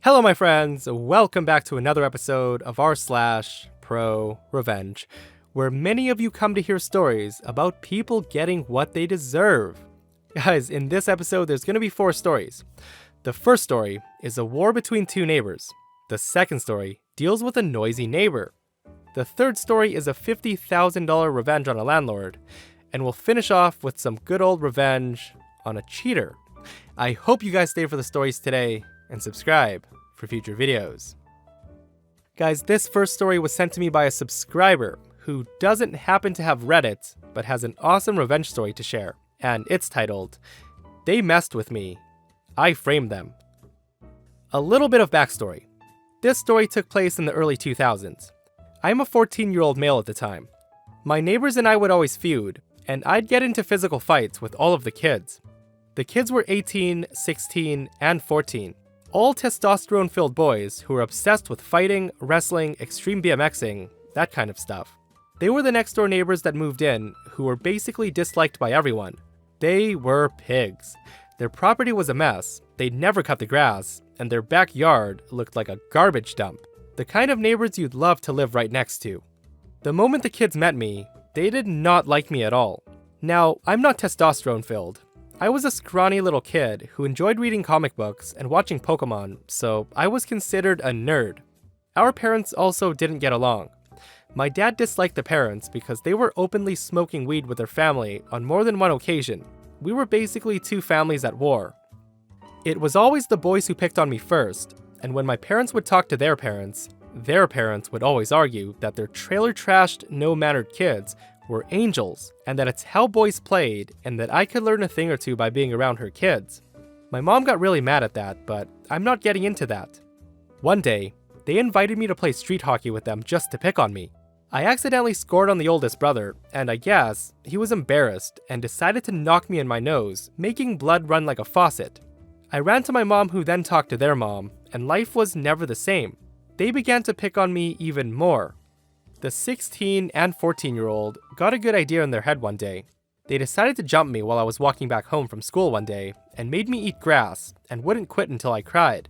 Hello, my friends. Welcome back to another episode of r/ProRevenge, where many of you come to hear stories about people getting what they deserve. Guys, in this episode, there's going to be 4 stories. The first story is a war between 2 neighbors. The second story deals with a noisy neighbor. The third story is a $50,000 revenge on a landlord. And we'll finish off with some good old revenge on a cheater. I hope you guys stay for the stories today and subscribe for future videos. Guys, this first story was sent to me by a subscriber who doesn't happen to have Reddit, but has an awesome revenge story to share, and it's titled, "They Messed With Me. I Framed Them." A little bit of backstory. This story took place in the early 2000s. I'm a 14-year-old male at the time. My neighbors and I would always feud, and I'd get into physical fights with all of the kids. The kids were 18, 16, and 14. All testosterone-filled boys who were obsessed with fighting, wrestling, extreme BMXing, that kind of stuff. They were the next-door neighbors that moved in, who were basically disliked by everyone. They were pigs. Their property was a mess, they'd never cut the grass, and their backyard looked like a garbage dump. The kind of neighbors you'd love to live right next to. The moment the kids met me, they did not like me at all. Now, I'm not testosterone-filled. I was a scrawny little kid who enjoyed reading comic books and watching Pokemon, so I was considered a nerd. Our parents also didn't get along. My dad disliked the parents because they were openly smoking weed with their family on more than one occasion. We were basically 2 families at war. It was always the boys who picked on me first, and when my parents would talk to their parents would always argue that their trailer-trashed, no-mannered kids were angels, and that it's how boys played, and that I could learn a thing or two by being around her kids. My mom got really mad at that, but I'm not getting into that. One day, they invited me to play street hockey with them just to pick on me. I accidentally scored on the oldest brother, and I guess he was embarrassed and decided to knock me in my nose, making blood run like a faucet. I ran to my mom, who then talked to their mom, and life was never the same. They began to pick on me even more. The 16 and 14-year-old got a good idea in their head one day. They decided to jump me while I was walking back home from school one day and made me eat grass and wouldn't quit until I cried.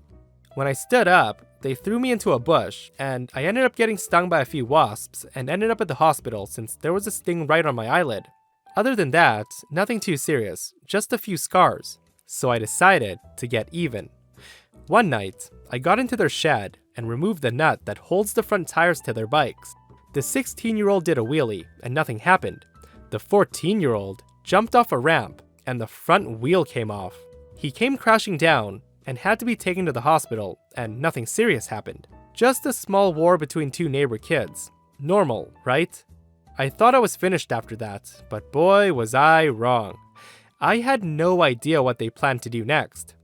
When I stood up, they threw me into a bush and I ended up getting stung by a few wasps and ended up at the hospital since there was a sting right on my eyelid. Other than that, nothing too serious, just a few scars. So I decided to get even. One night, I got into their shed and removed the nut that holds the front tires to their bikes. The 16-year-old did a wheelie, and nothing happened. The 14-year-old jumped off a ramp, and the front wheel came off. He came crashing down, and had to be taken to the hospital, and nothing serious happened. Just a small war between 2 neighbor kids. Normal, right? I thought I was finished after that, but boy was I wrong. I had no idea what they planned to do next.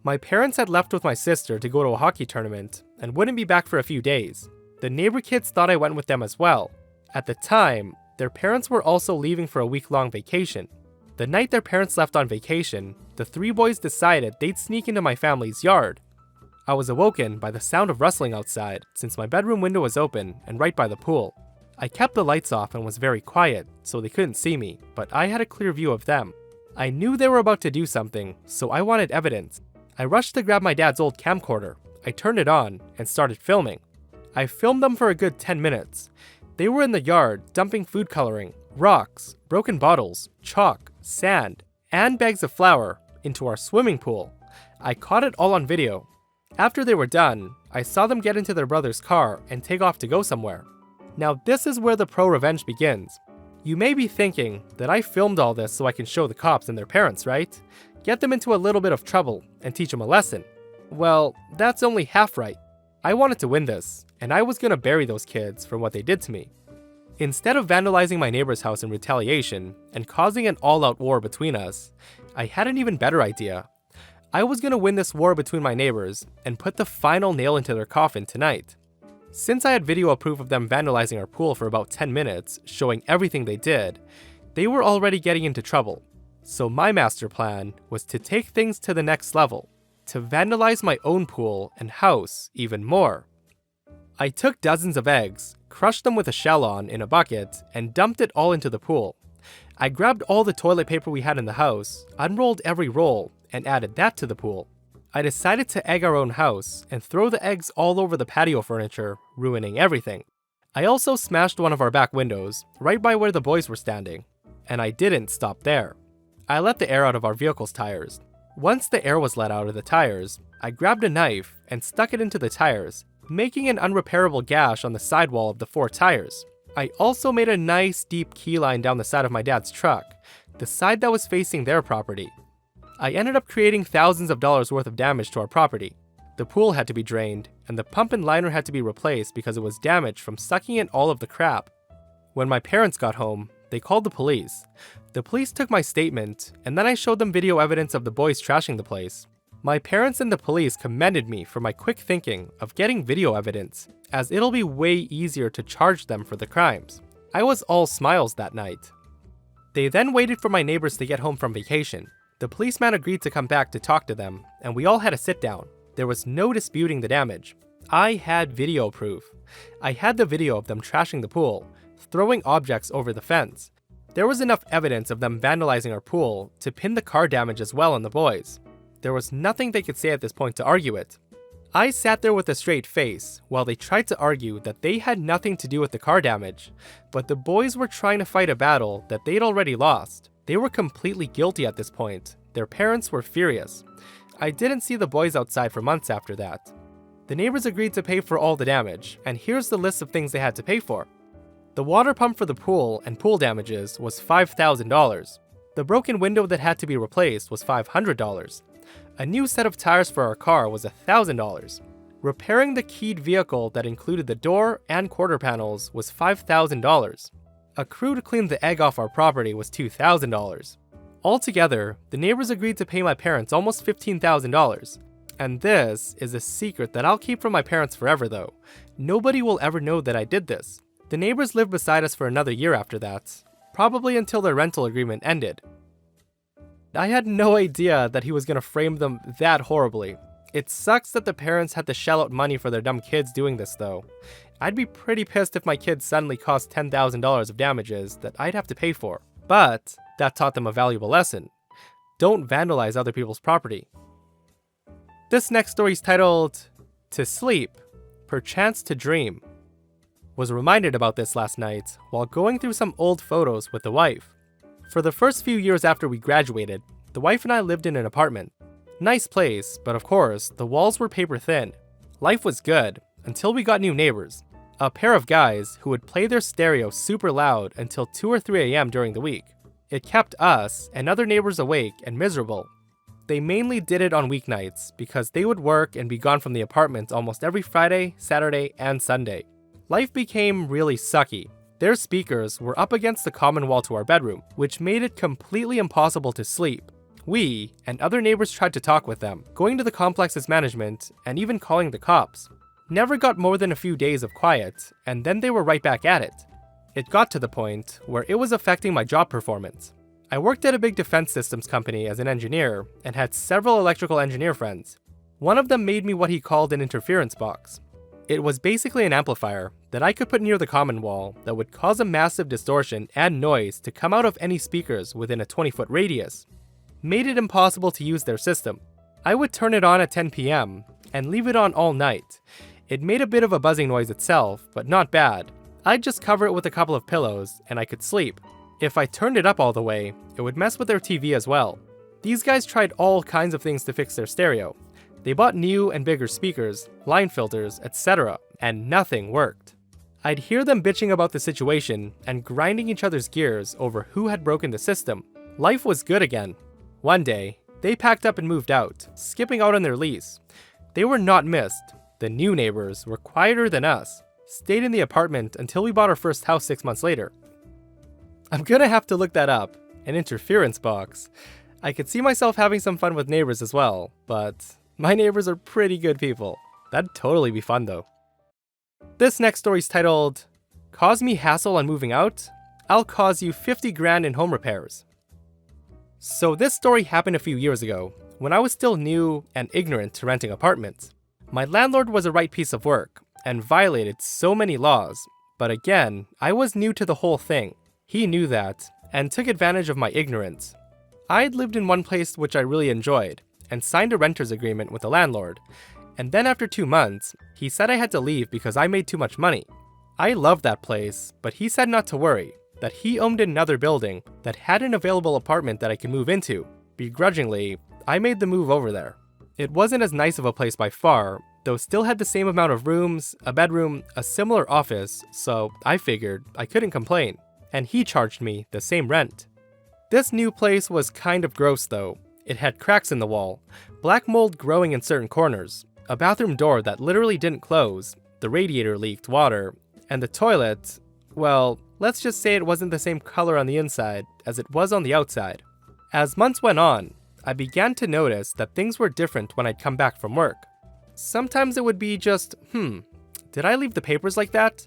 My parents had left with my sister to go to a hockey tournament, and wouldn't be back for a few days. The neighbor kids thought I went with them as well. At the time, their parents were also leaving for a week-long vacation. The night their parents left on vacation, the 3 boys decided they'd sneak into my family's yard. I was awoken by the sound of rustling outside, since my bedroom window was open and right by the pool. I kept the lights off and was very quiet, so they couldn't see me, but I had a clear view of them. I knew they were about to do something, so I wanted evidence. I rushed to grab my dad's old camcorder. I turned it on and started filming. I filmed them for a good 10 minutes. They were in the yard dumping food coloring, rocks, broken bottles, chalk, sand, and bags of flour into our swimming pool. I caught it all on video. After they were done, I saw them get into their brother's car and take off to go somewhere. Now this is where the pro-revenge begins. You may be thinking that I filmed all this so I can show the cops and their parents, right? Get them into a little bit of trouble and teach them a lesson. Well, that's only half right. I wanted to win this, and I was gonna bury those kids for what they did to me. Instead of vandalizing my neighbor's house in retaliation and causing an all-out war between us, I had an even better idea. I was gonna win this war between my neighbors and put the final nail into their coffin tonight. Since I had video proof of them vandalizing our pool for about 10 minutes, showing everything they did, they were already getting into trouble. So my master plan was to take things to the next level, to vandalize my own pool and house even more. I took dozens of eggs, crushed them with a shell on in a bucket, and dumped it all into the pool. I grabbed all the toilet paper we had in the house, unrolled every roll, and added that to the pool. I decided to egg our own house and throw the eggs all over the patio furniture, ruining everything. I also smashed one of our back windows, right by where the boys were standing. And I didn't stop there. I let the air out of our vehicle's tires. Once the air was let out of the tires, I grabbed a knife and stuck it into the tires, making an unrepairable gash on the sidewall of the 4 tires. I also made a nice deep key line down the side of my dad's truck, the side that was facing their property. I ended up creating thousands of dollars worth of damage to our property. The pool had to be drained, and the pump and liner had to be replaced because it was damaged from sucking in all of the crap. When my parents got home, they called the police. The police took my statement, and then I showed them video evidence of the boys trashing the place. My parents and the police commended me for my quick thinking of getting video evidence, as it'll be way easier to charge them for the crimes. I was all smiles that night. They then waited for my neighbors to get home from vacation. The policeman agreed to come back to talk to them, and we all had a sit down. There was no disputing the damage. I had video proof. I had the video of them trashing the pool, throwing objects over the fence. There was enough evidence of them vandalizing our pool to pin the car damage as well on the boys. There was nothing they could say at this point to argue it. I sat there with a straight face while they tried to argue that they had nothing to do with the car damage, but the boys were trying to fight a battle that they'd already lost. They were completely guilty at this point. Their parents were furious. I didn't see the boys outside for months after that. The neighbors agreed to pay for all the damage, and here's the list of things they had to pay for. The water pump for the pool and pool damages was $5,000. The broken window that had to be replaced was $500. A new set of tires for our car was $1,000. Repairing the keyed vehicle that included the door and quarter panels was $5,000. A crew to clean the egg off our property was $2,000. Altogether, the neighbors agreed to pay my parents almost $15,000. And this is a secret that I'll keep from my parents forever though. Nobody will ever know that I did this. The neighbors lived beside us for another year after that, probably until their rental agreement ended. I had no idea that he was going to frame them that horribly. It sucks that the parents had to shell out money for their dumb kids doing this though. I'd be pretty pissed if my kids suddenly caused $10,000 of damages that I'd have to pay for. But that taught them a valuable lesson. Don't vandalize other people's property. This next story is titled, To Sleep, Perchance to Dream. Was reminded about this last night while going through some old photos with the wife. For the first few years after we graduated, the wife and I lived in an apartment. Nice place, but of course, the walls were paper thin. Life was good, until we got new neighbors. A pair of guys who would play their stereo super loud until 2 or 3 a.m. during the week. It kept us and other neighbors awake and miserable. They mainly did it on weeknights because they would work and be gone from the apartment almost every Friday, Saturday, and Sunday. Life became really sucky. Their speakers were up against the common wall to our bedroom, which made it completely impossible to sleep. We and other neighbors tried to talk with them, going to the complex's management and even calling the cops. Never got more than a few days of quiet, and then they were right back at it. It got to the point where it was affecting my job performance. I worked at a big defense systems company as an engineer and had several electrical engineer friends. One of them made me what he called an interference box. It was basically an amplifier that I could put near the common wall that would cause a massive distortion and noise to come out of any speakers within a 20-foot radius. Made it impossible to use their system. I would turn it on at 10 p.m. and leave it on all night. It made a bit of a buzzing noise itself, but not bad. I'd just cover it with a couple of pillows and I could sleep. If I turned it up all the way, it would mess with their TV as well. These guys tried all kinds of things to fix their stereo. They bought new and bigger speakers, line filters, etc., and nothing worked. I'd hear them bitching about the situation and grinding each other's gears over who had broken the system. Life was good again. One day, they packed up and moved out, skipping out on their lease. They were not missed. The new neighbors were quieter than us, stayed in the apartment until we bought our first house 6 months later. I'm gonna have to look that up, an interference box. I could see myself having some fun with neighbors as well, but my neighbors are pretty good people. That'd totally be fun though. This next story is titled, Cause Me Hassle on Moving Out? I'll Cause You 50 Grand in Home Repairs. So this story happened a few years ago, when I was still new and ignorant to renting apartments. My landlord was a right piece of work, and violated so many laws, but again, I was new to the whole thing. He knew that, and took advantage of my ignorance. I'd lived in one place which I really enjoyed, and signed a renter's agreement with the landlord. And then after 2 months, he said I had to leave because I made too much money. I loved that place, but he said not to worry, that he owned another building that had an available apartment that I could move into. Begrudgingly, I made the move over there. It wasn't as nice of a place by far, though still had the same amount of rooms, a bedroom, a similar office, so I figured I couldn't complain, and he charged me the same rent. This new place was kind of gross though. It had cracks in the wall, black mold growing in certain corners, a bathroom door that literally didn't close, the radiator leaked water, and the toilet, well, let's just say it wasn't the same color on the inside as it was on the outside. As months went on, I began to notice that things were different when I'd come back from work. Sometimes it would be just, did I leave the papers like that?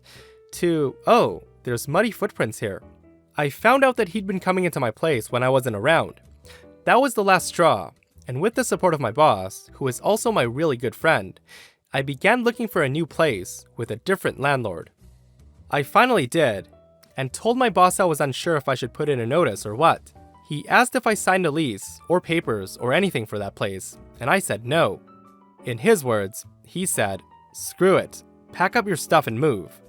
To, oh, there's muddy footprints here. I found out that he'd been coming into my place when I wasn't around. That was the last straw, and with the support of my boss, who is also my really good friend, I began looking for a new place with a different landlord. I finally did, and told my boss I was unsure if I should put in a notice or what. He asked if I signed a lease, or papers, or anything for that place, and I said no. In his words, he said, "Screw it, pack up your stuff and move."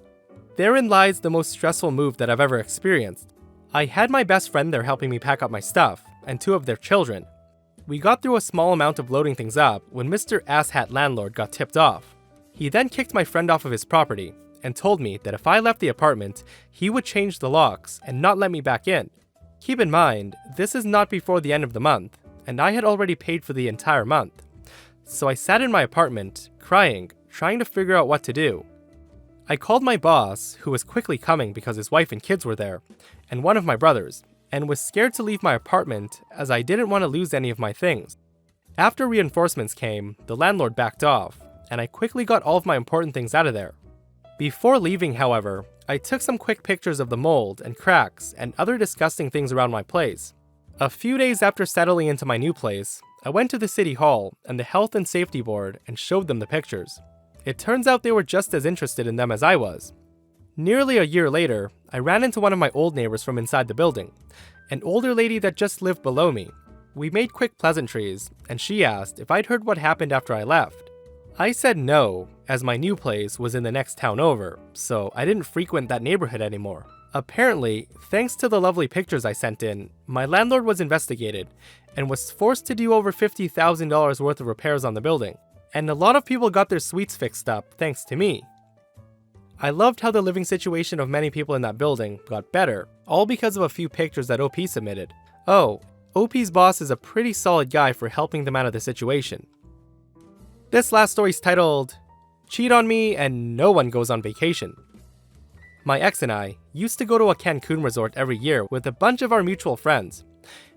Therein lies the most stressful move that I've ever experienced. I had my best friend there helping me pack up my stuff, and 2 of their children. We got through a small amount of loading things up when Mr. Asshat Landlord got tipped off. He then kicked my friend off of his property, and told me that if I left the apartment, he would change the locks and not let me back in. Keep in mind, this is not before the end of the month, and I had already paid for the entire month. So I sat in my apartment, crying, trying to figure out what to do. I called my boss, who was quickly coming because his wife and kids were there, and one of my brothers, and was scared to leave my apartment as I didn't want to lose any of my things. After reinforcements came, the landlord backed off, and I quickly got all of my important things out of there. Before leaving, however, I took some quick pictures of the mold and cracks and other disgusting things around my place. A few days after settling into my new place, I went to the city hall and the health and safety board and showed them the pictures. It turns out they were just as interested in them as I was. Nearly a year later, I ran into one of my old neighbors from inside the building, an older lady that just lived below me. We made quick pleasantries, and she asked if I'd heard what happened after I left. I said no, as my new place was in the next town over, so I didn't frequent that neighborhood anymore. Apparently, thanks to the lovely pictures I sent in, my landlord was investigated and was forced to do over $50,000 worth of repairs on the building, and a lot of people got their suites fixed up thanks to me. I loved how the living situation of many people in that building got better, all because of a few pictures that OP submitted. Oh, OP's boss is a pretty solid guy for helping them out of the situation. This last story is titled, "Cheat on Me and No One Goes on Vacation." My ex and I used to go to a Cancun resort every year with a bunch of our mutual friends.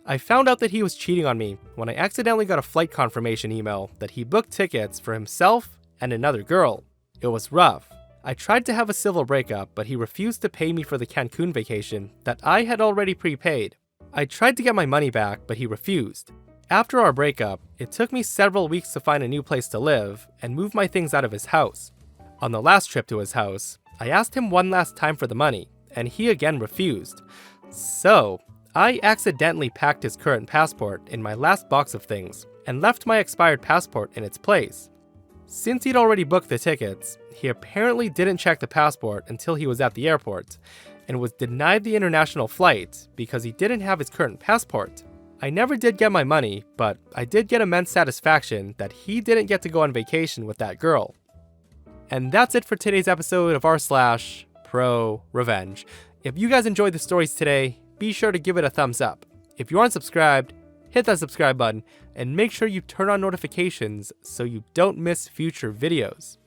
I found out that he was cheating on me when I accidentally got a flight confirmation email that he booked tickets for himself and another girl. It was rough. I tried to have a civil breakup, but he refused to pay me for the Cancun vacation that I had already prepaid. I tried to get my money back, but he refused. After our breakup, it took me several weeks to find a new place to live and move my things out of his house. On the last trip to his house, I asked him one last time for the money, and he again refused. So, I accidentally packed his current passport in my last box of things and left my expired passport in its place. Since he'd already booked the tickets, he apparently didn't check the passport until he was at the airport, and was denied the international flight because he didn't have his current passport. I never did get my money, but I did get immense satisfaction that he didn't get to go on vacation with that girl. And that's it for today's episode of r/ProRevenge. If you guys enjoyed the stories today, be sure to give it a thumbs up. If you aren't subscribed, hit that subscribe button and make sure you turn on notifications so you don't miss future videos.